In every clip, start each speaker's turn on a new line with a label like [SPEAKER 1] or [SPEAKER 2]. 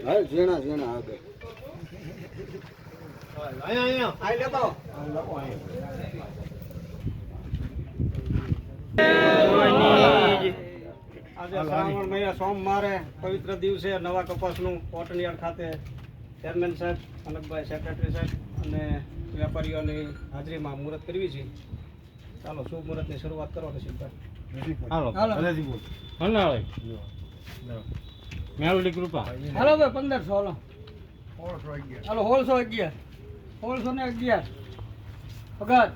[SPEAKER 1] હા ઝીણા ઝીણા આગળ અહીંયા આઈ લેતો આજે શ્રાવણ મહિના સોમવારે પવિત્ર દિવસે નવા કપાસનું કોટનયાર્ડ ખાતે ચેરમેન સાહેબ અનકભાઈ સેક્રેટરી સાહેબ અને વેપારીઓની હાજરીમાં મુહૂર્ત કરવી છે. ચાલો શુભ મુહૂર્તની શરૂઆત કરો રસીદભાઈ. હાલો હલેજી બોલ હનાળે મેલડી કૃપા હાલો ભાઈ 1500 હાલો 1611 1611 પગાર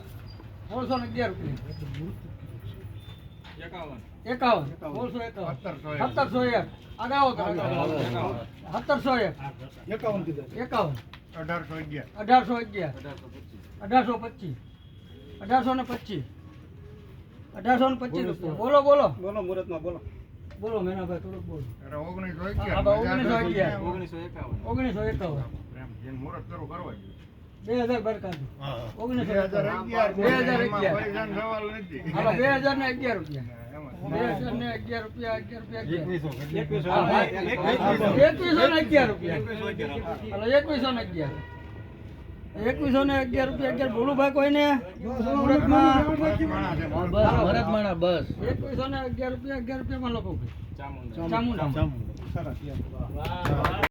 [SPEAKER 1] 1611 રૂપિયા 51 1701 આગાઓ 1701 51 1811 1825 1825 રૂપિયા બોલો બોલો બોલો મુહૂર્તમાં બોલો બોલો મેનાભાઈ થોડુંક બોલો 1911 મુહૂર્ત શરૂ કરવા 2000 બરકાત 2011 રૂપિયા 2011 રૂપિયા 2111 રૂપિયા 2111 રૂપિયા બોલું ભાઈ કોઈને ભરતમાણા બસ 2111 રૂપિયા 11 રૂપિયામાં લોકો ચામુંડા સરસ